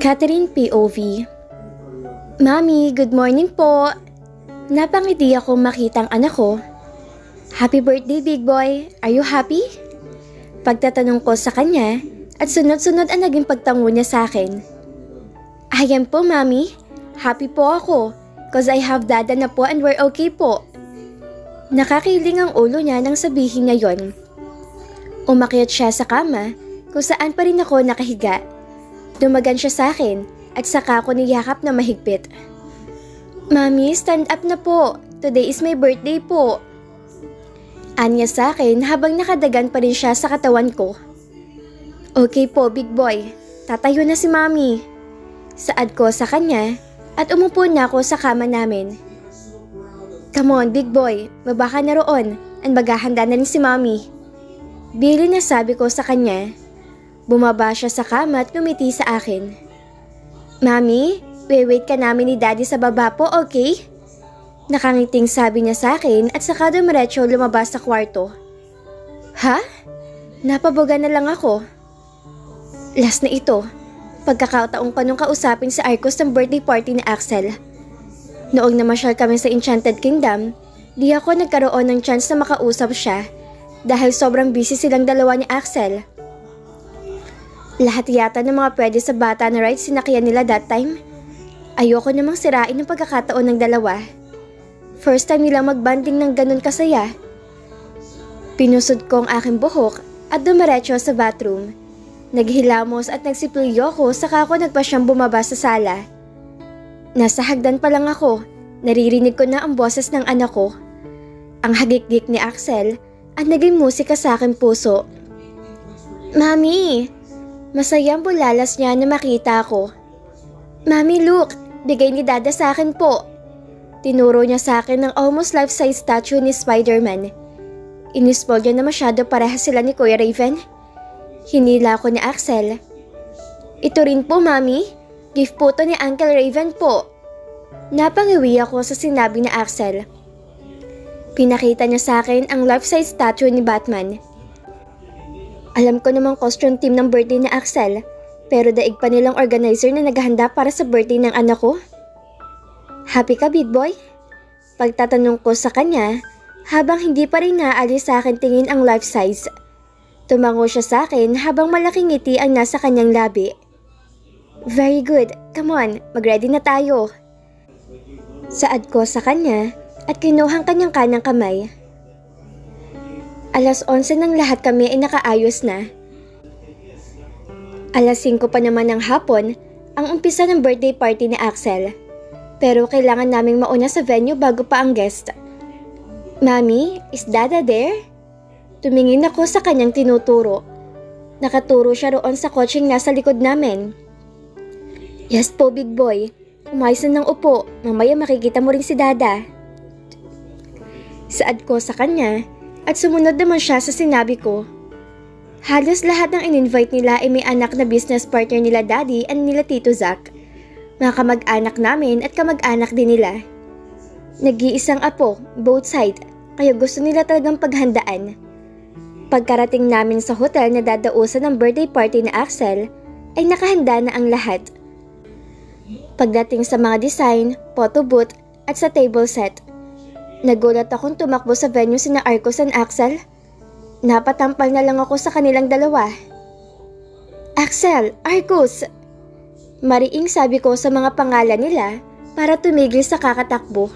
Catherine POV. Mami, good morning po. Napangiti ako makitang anak ko. Happy birthday, big boy. Are you happy? Pagtatanong ko sa kanya at sunod-sunod ang naging pagtango niya sa akin. I am po, mami. Happy po ako cause I have dada na po and we're okay po. Nakakiling ang ulo niya nang sabihin niya yon. Umakyat siya sa kama kung saan pa rin ako nakahiga. Dumagan siya sa akin at saka ako niyakap na mahigpit. Mami, stand up na po. Today is my birthday po. Anya sa akin habang nakadagan pa rin siya sa katawan ko. Okay po, big boy. Tatayo na si mami. Saad ko sa kanya at umupo na ako sa kama namin. Come on, big boy. Baba ka na roon at maghahanda na rin si mami. Bili na sabi ko sa kanya. Bumaba siya sa kama at ngumiti sa akin. Mami, wait ka namin ni daddy sa baba po, okay? Nakangiting sabi niya sa akin at saka dumiretso lumabas sa kwarto. Ha? Napaboga na lang ako. Last na ito. Pagkakataong pa nung kausapin sa Arcos ng birthday party ni Axel. Noong namasyal kami sa Enchanted Kingdom, di ako nagkaroon ng chance na makausap siya dahil sobrang busy silang dalawa ni Axel. Lahat yata ng mga pwede sa bata na rides sinakyan nila that time. Ayoko namang sirain ang pagkakataon ng dalawa. First time nilang magbanding ng ganun kasaya. Pinusod ko ang aking buhok at dumiretso sa bathroom. Naghilamos at nagsipulyo ko saka ako nagpasyang bumaba sa sala. Nasa hagdan pa lang ako, naririnig ko na ang boses ng anak ko. Ang hagik-gik ni Axel at naging musika sa aking puso. Mami! Masayang bulalas niya na makita ako. Mami, look! Bigay ni Dada sa akin po. Tinuro niya sa akin ng almost life-size statue ni Spider-Man. Inispoil niya na masyado parehas sila ni Kuya Raven. Hinila ko ni Axel. Ito rin po, Mami. Gift po to ni Uncle Raven po. Napangiwi ako sa sinabi ni Axel. Pinakita niya sa akin ang life-size statue ni Batman. Alam ko namang costume team ng birthday ni Axel, pero daig pa nilang organizer na naghahanda para sa birthday ng anak ko. Happy ka, big boy? Pagtatanong ko sa kanya, habang hindi pa rin naalis sa akin tingin ang life size. Tumango siya sa akin habang malaking ngiti ang nasa kanyang labi. Very good, come on, mag-ready na tayo. Saad ko sa kanya at kinuhang kanyang kanang kamay. Alas 11 ng lahat kami ay nakaayos na. Alas 5 pa naman ng hapon ang umpisa ng birthday party ni Axel. Pero kailangan naming mauna sa venue bago pa ang guest. Mami, is Dada there? Tumingin ako sa kanyang tinuturo. Nakaturo siya roon sa kotseng nasa likod namin. Yes po, big boy. Umayos na ng upo. Mamaya makikita mo rin si Dada. Saad ko sa kanya. At sumunod naman siya sa sinabi ko. Halos lahat ng in-invite nila ay may anak na business partner nila daddy and nila Tito Zack. Mga kamag-anak namin at kamag-anak din nila. Nag-iisang apo, both side, kaya gusto nila talagang paghandaan. Pagkarating namin sa hotel na dadausan ng birthday party ni Axel, ay nakahanda na ang lahat. Pagdating sa mga design, photo booth at sa table set, nagulat akong tumakbo sa venue sina Arcos and Axel. Napatampal na lang ako sa kanilang dalawa. Axel, Arcos! Mariing sabi ko sa mga pangalan nila para tumigil sa kakatakbo.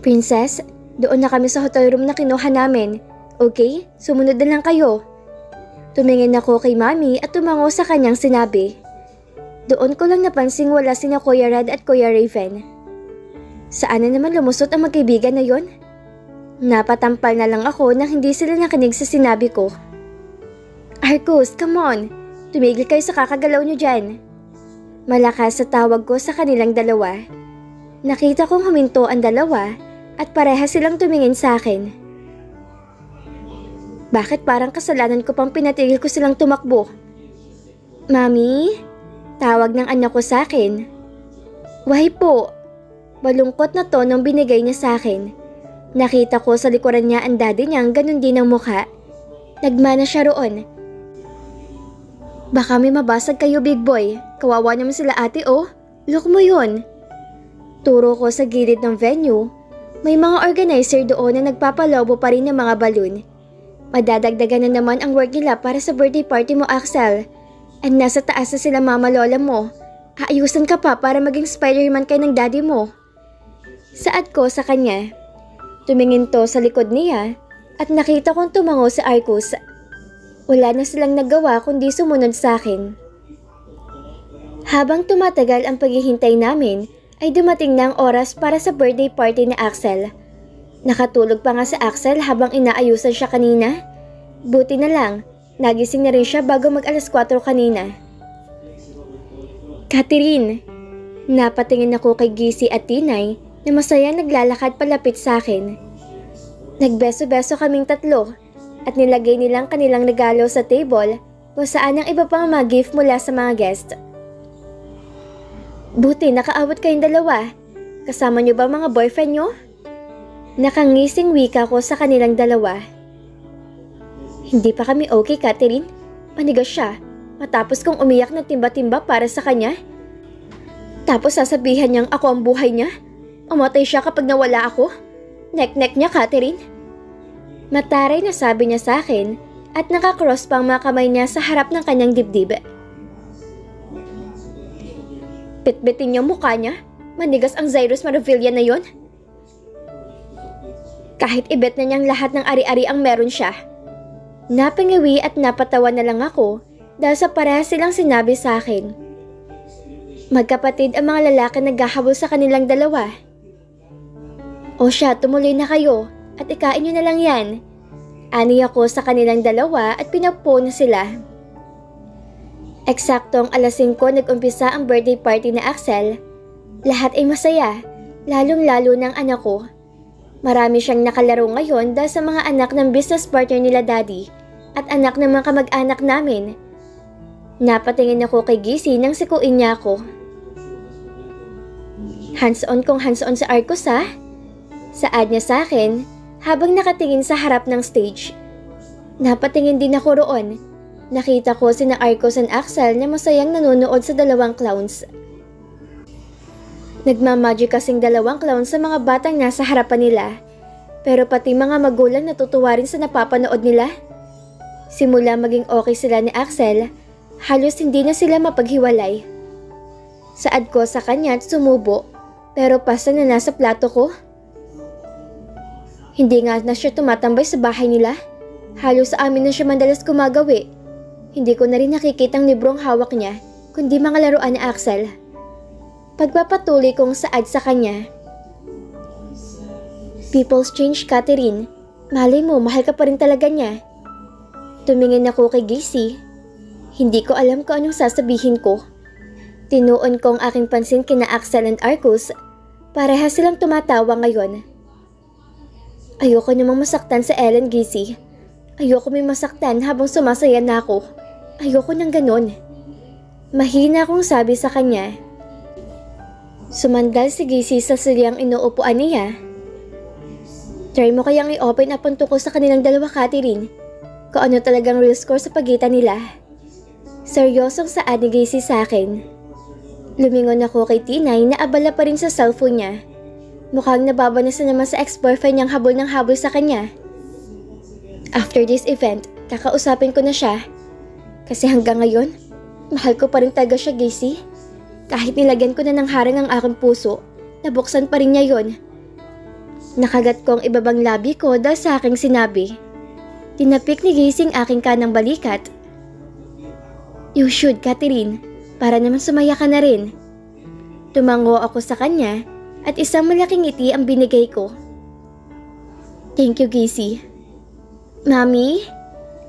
Princess, doon na kami sa hotel room na kinuha namin. Okay? Sumunod na lang kayo. Tumingin ako kay Mami at tumango sa kanyang sinabi. Doon ko lang napansing wala sina Kuya Rad at Kuya Raven. Saan na naman lumusot ang magkaibigan na yon? Napatampal na lang ako nang hindi sila nakinig sa sinabi ko. Arcos, come on! Tumigil kayo sa kakagalaw nyo dyan. Malakas sa tawag ko sa kanilang dalawa. Nakita kong huminto ang dalawa at parehas silang tumingin sa akin. Bakit parang kasalanan ko pang pinatigil ko silang tumakbo? Mami? Tawag ng anak ko sa akin. Why po? Malungkot na tonong binigay niya sa akin. Nakita ko sa likuran niya ang daddy niyang ganun din ang mukha. Nagmana siya roon. Baka may mabasag kayo, big boy. Kawawa naman sila ate oh. Look mo yun. Turo ko sa gilid ng venue. May mga organizer doon na nagpapalobo pa rin ng mga balon. Madadagdagan na naman ang work nila para sa birthday party mo, Axel. And nasa taas na sila mama lola mo. Aayusan ka pa para maging Spider-Man kay ng daddy mo. Saad ko sa kanya. Tumingin to sa likod niya at nakita kong tumango si Arcus. Wala na silang nagawa kundi sumunod sa akin. Habang tumatagal ang paghihintay namin, ay dumating na ang oras para sa birthday party ni Axel. Nakatulog pa nga si Axel habang inaayusan siya kanina. Buti na lang, nagising na rin siya bago mag-alas 4 kanina. Catherine, napatingin ako kay Gisi at Tinay na masaya naglalakad palapit sa akin. Nagbeso-beso kaming tatlo at nilagay nilang kanilang regalo sa table kung saan ang iba pang mga gift mula sa mga guest. Buti nakaabot kayong dalawa. Kasama niyo ba mga boyfriend niyo? Nakangising wika ko sa kanilang dalawa. Hindi pa kami okay, Catherine. Panigas siya matapos kong umiyak ng timba-timba para sa kanya. Tapos sasabihan niyang ako ang buhay niya. Umatay siya kapag nawala ako. Nek-nek niya, Catherine. Mataray na sabi niya sa akin at nakakross pang mga kamay niya sa harap ng kanyang dibdib. Bitbitin niya mukha niya. Manigas ang Cyrus Maravilla na yon. Kahit ibet na niyang lahat ng ari-ari ang meron siya. Napangiwi at napatawa na lang ako dahil sa parehas silang sinabi sa akin. Magkapatid ang mga lalaki naghahabol sa kanilang dalawa. O siya, tumuloy na kayo at ikain niyo na lang yan. Ani ako sa kanilang dalawa at pinapo na sila. Eksaktong alas 5 nag-umpisa ang birthday party na Axel. Lahat ay masaya, lalong-lalo ng anak ko. Marami siyang nakalaro ngayon dahil sa mga anak ng business partner nila daddy at anak ng mga kamag-anak namin. Napatingin ako kay Gisi nang sikuin niya ako. Hands-on kong hands-on sa Arcus ha? Saad niya sa akin habang nakatingin sa harap ng stage. Napatingin din ako roon. Nakita ko sina Arcus and Axel na masayang nanonood sa dalawang clowns. Nagmamagic kasing dalawang clowns sa mga batang nasa harapan nila. Pero pati mga magulang natutuwa rin sa napapanood nila. Simula maging okay sila ni Axel, halos hindi na sila mapaghiwalay. Saad ko sa kanya at sumubo, pero pasta na nasa plato ko. Hindi nga na siya tumatambay sa bahay nila. Halos sa amin na siya madalas gumagawi. Hindi ko na rin nakikitang librong hawak niya, kundi mga laruan ni Axel. Pagpapatuloy kong saad sa kanya. People's change, Catherine. Malay mo, mahal ka pa rin talaga niya. Tumingin ako kay Gisi. Hindi ko alam kung anong sasabihin ko. Tinuon ko ang aking pansin kina Axel and Arcus. Parehas silang tumatawa ngayon. Ayoko namang masaktan sa Ellen, Gisi. Ayoko may masaktan habang sumasaya na ako. Ayoko nang ganon. Mahina akong sabi sa kanya. Sumandal si Gisi sa silyang inuupuan niya. Try mo kayang i-open up ang tungkol sa kanilang dalawa, Catherine. Kung ano talagang real score sa pagitan nila. Seryosong saad ni Gisi sa akin. Lumingon ako kay Tinay na abala pa rin sa cellphone niya. Mukhang nababanasa naman sa ex-boyfriend niyang habol ng habol sa kanya. After this event, kakausapin ko na siya. Kasi hanggang ngayon, mahal ko pa rin talaga siya, Gisi. Kahit nilagyan ko na ng harang ang aking puso, nabuksan pa rin niya yon. Nakagat ko ang ibabang labi ko dahil sa aking sinabi. Tinapik ni Gisi ang aking kanang balikat. You should, Catherine, para naman sumaya ka na rin. Tumango ako sa kanya at isang malaking ngiti ang binigay ko. Thank you, Gisi. Mami?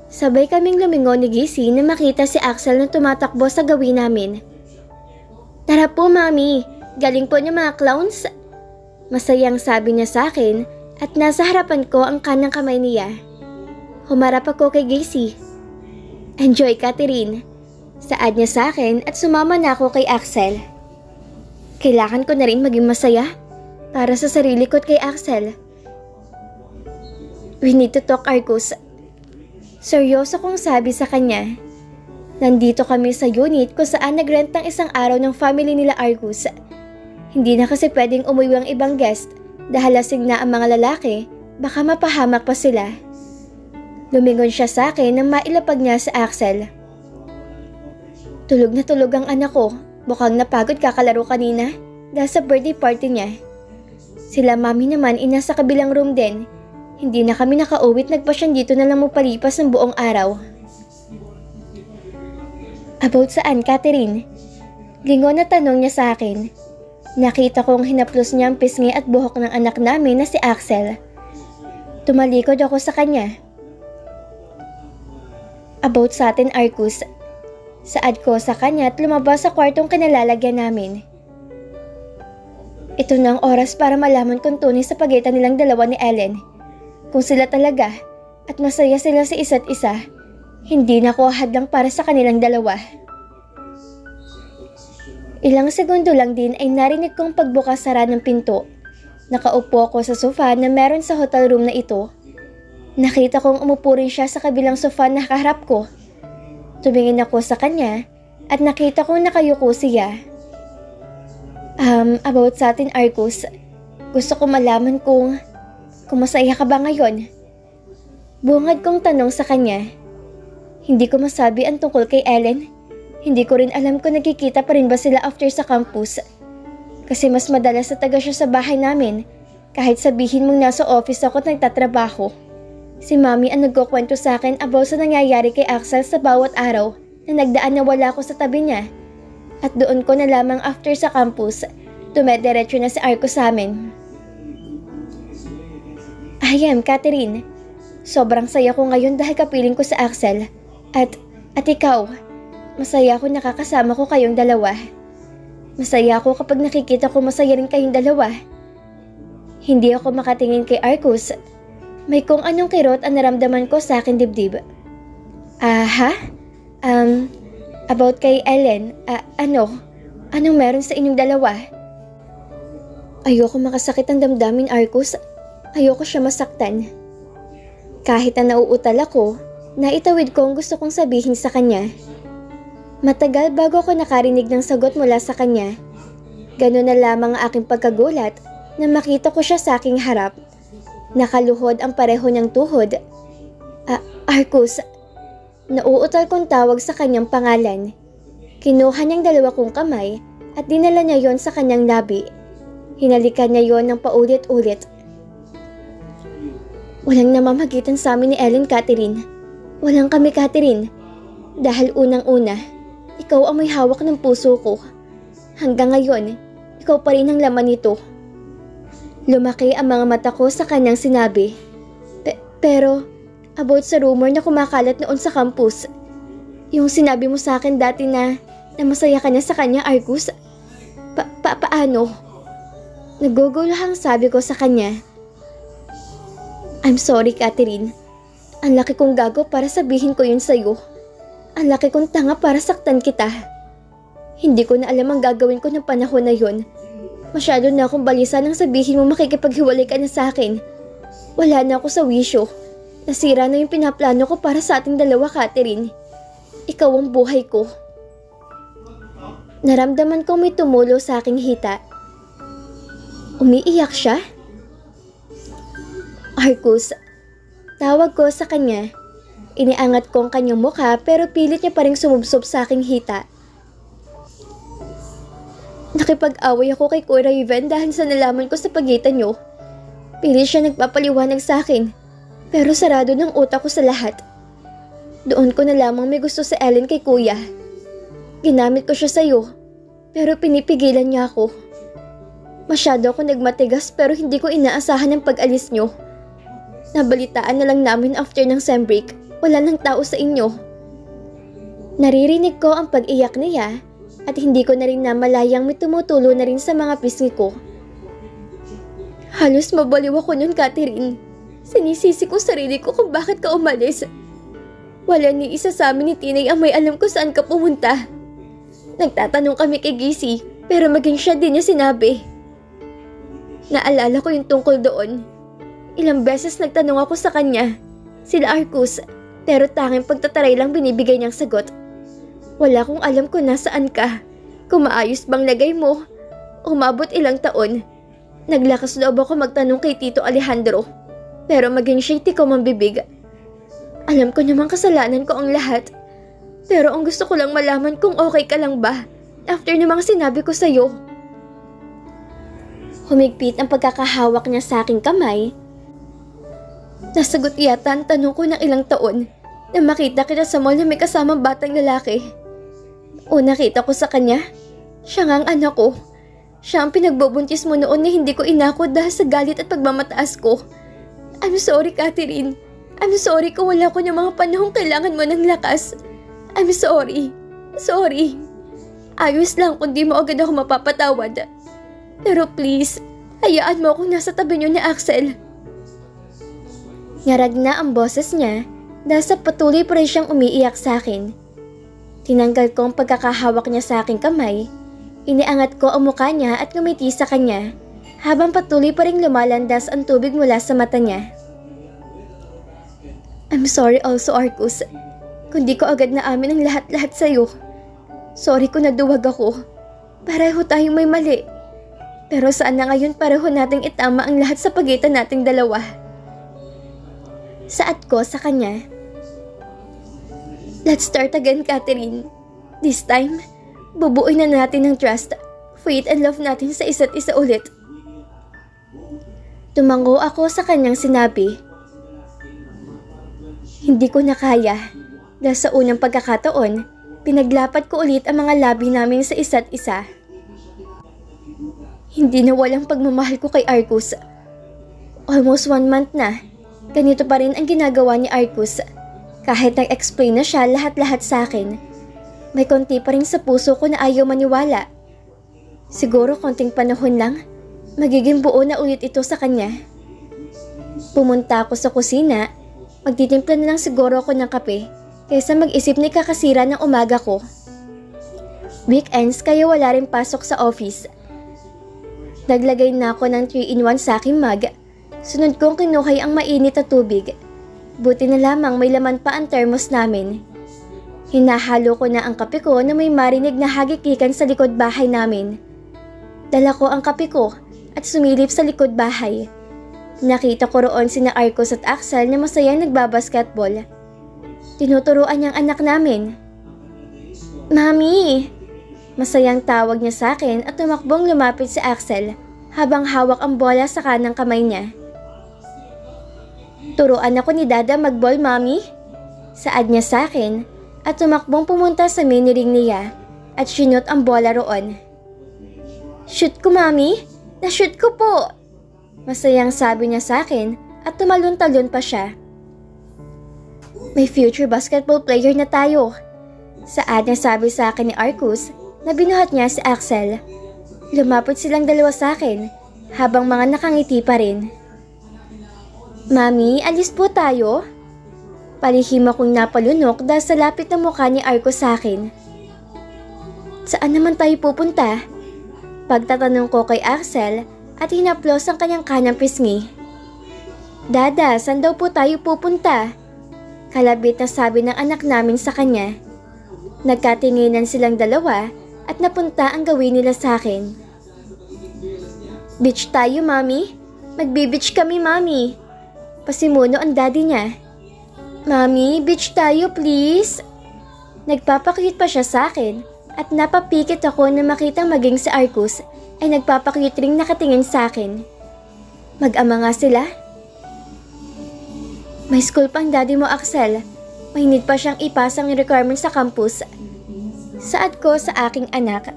Sabay kaming lumingon ni Gisi na makita si Axel na tumatakbo sa gawin namin. Tara po, Mami. Galing po niyo mga clowns. Masayang sabi niya sa akin at nasa harapan ko ang kanang kamay niya. Humarap ako kay Gisi. Enjoy, Catherine. Saad niya sa akin at sumama na ako kay Axel. Kailangan ko na rin maging masaya para sa sarili ko at kay Axel. We need to talk, Arcus. Seryoso kong sabi sa kanya. Nandito kami sa unit kung saan nagrent ng isang araw ng family nila Argus. Hindi na kasi pwedeng umuwi ang ibang guest dahil lasing na ang mga lalaki, baka mapahamak pa sila. Lumingon siya sa akin nang mailapag niya sa Axel. Tulog na tulog ang anak ko, mukhang napagod kakalaro kanina dahil sa birthday party niya. Sila mami naman nasa kabilang room din. Hindi na kami nakauwit, nagpasyan dito na lang mapalipas ng buong araw. About saan, Catherine? Lingon na tanong niya sa akin. Nakita kong hinaplos niya ang pisngi at buhok ng anak namin na si Axel. Tumalikod ako sa kanya. About sa atin, Argus. Saad ko sa kanya at lumabas sa kwartong kinalalagyan namin. Ito na ang oras para malaman kung tunay sa pagitan nilang dalawa ni Ellen. Kung sila talaga at masaya sila sa isa't isa, hindi na ako hadlang para sa kanilang dalawa. Ilang segundo lang din ay narinig kong pagbukas-sara ng pinto. Nakaupo ako sa sofa na meron sa hotel room na ito. Nakita kong umupo rin siya sa kabilang sofa na kaharap ko. Tumingin ako sa kanya at nakita kong nakayuko siya. About sa atin, Argus. Gusto ko malaman kung masaya ka ba ngayon? Bungad kong tanong sa kanya. Hindi ko masabi ang tungkol kay Ellen. Hindi ko rin alam kung nagkikita pa rin ba sila after sa campus. Kasi mas madalas na taga siya sa bahay namin, kahit sabihin mong nasa office ako at nagtatrabaho. Si Mami ang nagkukwento sa akin about sa nangyayari kay Axel sa bawat araw na nagdaan na wala ako sa tabi niya. At doon ko na lamang after sa campus, dumediretso na si Arco sa amin. Catherine. Sobrang saya ko ngayon dahil kapiling ko sa Axel. At ikaw, masaya ako nakakasama ko kayong dalawa. Masaya ako kapag nakikita ko masaya rin kayong dalawa. Hindi ako makatingin kay Arcus. May kung anong kirot ang naramdaman ko sa aking dibdib. About kay Ellen, anong meron sa inyong dalawa? Ayoko makasakit ang damdamin, Arcus. Ayoko siya masaktan. Kahit na nauutal ako, naitawid ko ang gusto kong sabihin sa kanya. Matagal bago ako nakarinig ng sagot mula sa kanya. Ganun na lamang ang aking pagkagulat na makita ko siya sa aking harap. Nakaluhod ang pareho niyang tuhod. Arcus, nauutal kong tawag sa kanyang pangalan. Kinuha niyang dalawa kong kamay at dinala niya yon sa kanyang labi. Hinalikan niya yon ng paulit-ulit. Walang namamagitan sa amin ni Ellen, Catherine. Walang kami, Catherine. Dahil unang-una, ikaw ang may hawak ng puso ko. Hanggang ngayon, ikaw pa rin ang laman nito. Lumaki ang mga mata ko sa kanyang sinabi. Pero, about sa rumor na kumakalat noon sa campus. Yung sinabi mo sa akin dati na masaya ka na sa kanya, Argus. Paano? Naguguluhang sabi ko sa kanya. I'm sorry, Catherine. Ang laki kong gago para sabihin ko yun sa'yo. Ang laki kong tanga para saktan kita. Hindi ko na alam ang gagawin ko ng panahon na yun. Masyado na akong balisa nang sabihin mo makikipaghiwalay ka na sa akin. Wala na ako sa wisyo. Nasira na yung pinaplano ko para sa ating dalawa, Catherine. Ikaw ang buhay ko. Naramdaman ko may tumulo sa aking hita. Umiiyak siya? Arcus, tawag ko sa kanya. Iniangat ko ang kanyang mukha pero pilit niya pa rin sumubsob sa aking hita. Nakipag-away ako kay Kuya Raven dahil sa nalaman ko sa pagitan niyo. Pilit siya nagpapaliwanag sa akin pero sarado ng utak ko sa lahat. Doon ko na lamang may gusto sa Ellen kay Kuya. Ginamit ko siya sa'yo pero pinipigilan niya ako. Masyado ako nagmatigas pero hindi ko inaasahan ang pag-alis niyo. Nabalitaan na lang namin after ng sem break, wala nang tao sa inyo. Naririnig ko ang pag-iyak niya at hindi ko na rin namalayang may tumutulo na rin sa mga pisngi ko. Halos mabaliw ako nun, Catherine. Sinisisi ko sarili ko kung bakit ka umalis. Wala ni isa sa amin ni Tinay ang may alam ko saan ka pumunta. Nagtatanong kami kay Gisi pero maging siya din niya sinabi. Naalala ko yung tungkol doon. Ilang beses nagtanong ako sa kanya, sila Arcus, pero tanging pagtataray lang binibigay niyang sagot. Wala akong alam kung nasaan ka. Kung maayos bang lagay mo. Umabot ilang taon. Naglakas loob ako magtanong kay Tito Alejandro. Pero maging siya'y tikaw mambibig. Alam ko namang kasalanan ko ang lahat. Pero ang gusto ko lang malaman kung okay ka lang ba. After namang sinabi ko sa'yo. Humigpit ang pagkakahawak niya sa aking kamay. Nasagot yata ang tanong ko ng ilang taon na makita kita sa mall na may kasamang batang lalaki. O nakita ko sa kanya, siya nga ang anak ko. Siya ang pinagbubuntis mo noon na hindi ko inako dahil sa galit at pagmamataas ko. I'm sorry, Catherine. I'm sorry kung wala ko ng mga panahong kailangan mo ng lakas. I'm sorry. Sorry. Ayos lang kung di mo agad ako mapapatawad. Pero please, hayaan mo akong nasa tabi niyo ni Axel. Ngarag na ang boses niya dahil sa patuloy pa rin siyang umiiyak sa akin. Tinanggal ko ang pagkakahawak niya sa aking kamay. Iniangat ko ang mukha niya at ngumiti sa kanya habang patuloy pa rin lumalandas ang tubig mula sa mata niya. I'm sorry also, Arcus. Kung di ko agad na amin ang lahat-lahat sa'yo. Sorry kung naduwag ako. Pareho tayong may mali. Pero saan na ngayon pareho nating itama ang lahat sa pagitan nating dalawa? Saad ko sa kanya. Let's start again, Catherine. This time, bubuoy na natin ang trust, faith and love natin sa isa't isa ulit. Tumango ako sa kanyang sinabi. Hindi ko na kaya. Dahil sa unang pagkakataon, pinaglapat ko ulit ang mga labi namin sa isa't isa. Hindi na walang pagmamahal ko kay Arcus. Almost 1 month na, ganito pa rin ang ginagawa ni Arcus. Kahit nag-explain na siya lahat-lahat sa akin, may konti pa rin sa puso ko na ayaw maniwala. Siguro konting panahon lang, magiging buo na ulit ito sa kanya. Pumunta ako sa kusina, magtitimpla na lang siguro ako ng kape, kaysa mag-isip na kakasira ng umaga ko. Weekends kaya wala rin pasok sa office. Naglagay na ako ng 3-in-1 sa aking mug. Sunod kong kinuhay ang mainit na tubig. Buti na lamang may laman pa ang thermos namin. Hinahalo ko na ang kape ko na may marinig na hagikikan sa likod bahay namin. Dala ko ang kape ko at sumilip sa likod bahay. Nakita ko roon sina Arcus at Axel na masayang nagbabasketball. Tinuturuan niyang anak namin. Mami! Masayang tawag niya sa akin at tumakbong lumapit si Axel habang hawak ang bola sa kanang kamay niya. Turuan ako ni Dada magball, Mami? Saad niya sa akin at tumakbong pumunta sa mini ring niya at sinut ang bola roon. Shoot ko, Mami! Na-shoot ko po! Masayang sabi niya sa akin at tumalon-talon pa siya. May future basketball player na tayo. Saad niya sabi sa akin ni Arcus na binuhat niya si Axel. Lumapit silang dalawa sa akin habang mga nakangiti pa rin. Mami, alis po tayo? Palihim akong napalunok dahil sa lapit na mukha ni Arcus sa akin. Saan naman tayo pupunta? Pagtatanong ko kay Axel at hinaplos ang kanyang kanang pisngi. Dada, saan daw po tayo pupunta? Kalabit na sabi ng anak namin sa kanya. Nagkatinginan silang dalawa at napunta ang gawin nila sa akin. Beach tayo, Mami? Magbe-beach kami, Mami. Pasimuno ang daddy niya. Mami, beach tayo, please. Nagpapakute pa siya sa akin at napapikit ako na makitang maging si Arcus ay nagpapakute ring nakatingin sa akin. Mag-ama nga sila. May school pang daddy mo, Axel. May need pa siyang ipasang requirements sa campus. Saad ko sa aking anak.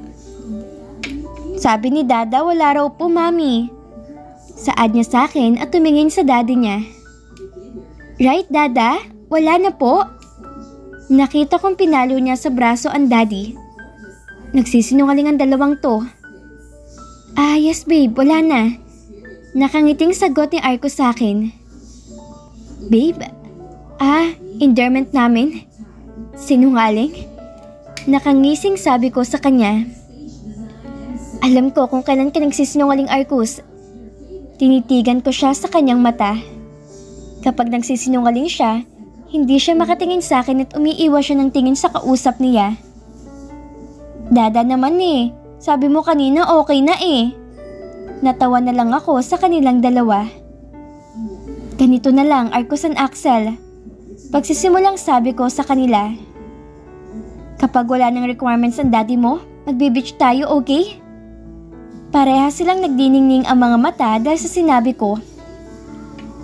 Sabi ni Dada wala raw po, Mami. Saad niya sa akin at tumingin sa daddy niya. Right, Dada? Wala na po. Nakita kong pinalo niya sa braso ang daddy. Nagsisinungaling ang dalawang to. Ah, yes babe, wala na. Nakangiting sagot ni Arcus sa akin. Babe? Ah, endearment namin? Sinungaling? Nakangising sabi ko sa kanya. Alam ko kung kailan ka nagsisinungaling, Arcus. Tinitigan ko siya sa kanyang mata. Kapag nagsisinungaling siya, hindi siya makatingin sa akin at umiiwas siya ng tingin sa kausap niya. Dada naman eh, sabi mo kanina okay na eh. Natawa na lang ako sa kanilang dalawa. Ganito na lang, Arcos and Axel. Pagsisimulang sabi ko sa kanila, kapag wala ng requirements ang daddy mo, magbe-beach tayo, okay? Pareha silang nagdiningning ang mga mata dahil sa sinabi ko.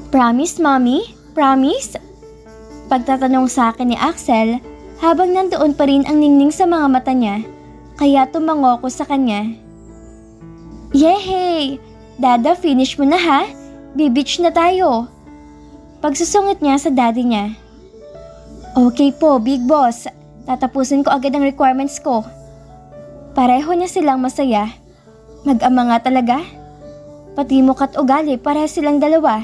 Promise, mommy? Promise? Pagtatanong sa akin ni Axel, habang nandoon pa rin ang ningning sa mga mata niya, kaya tumango ko sa kanya. Yehey! Dada, finish mo na ha? Be-beach na tayo. Pagsusungit niya sa daddy niya. Okay po, big boss. Tatapusin ko agad ang requirements ko. Pareho niya silang masaya. Mag-ama nga talaga. Pati muka't ugali, pareho silang dalawa.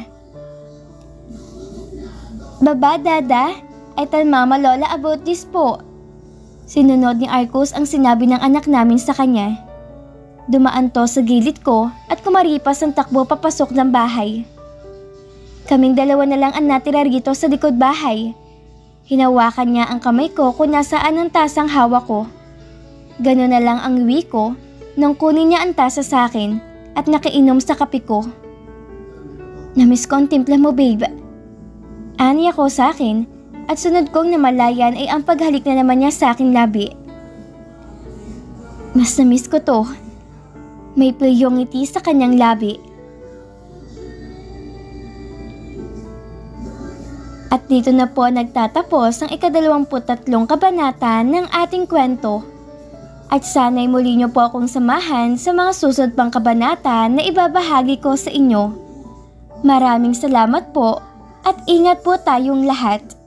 Baba, dada. I tell mama lola about this po. Sinunod ni Arcos ang sinabi ng anak namin sa kanya. Dumaan to sa gilid ko at kumaripas ang takbo papasok ng bahay. Kaming dalawa na lang ang natira rito sa likod bahay. Hinawakan niya ang kamay ko kung nasaan ang tasang hawak ko. Gano'n na lang ang uwi ko nang kunin niya ang tasa sa akin at nakainom sa kape ko. Namiss ko ang timpla mo, babe. Ani ako sa akin at sunod kong namalayan ay ang paghalik na naman niya sa aking labi. Mas namiss ko to. May pleyong ngiti sa kanyang labi. At dito na po nagtatapos ang ika-23 kabanata ng ating kwento. At sana'y muli niyo po akong samahan sa mga susunod pang kabanata na ibabahagi ko sa inyo. Maraming salamat po at ingat po tayong lahat.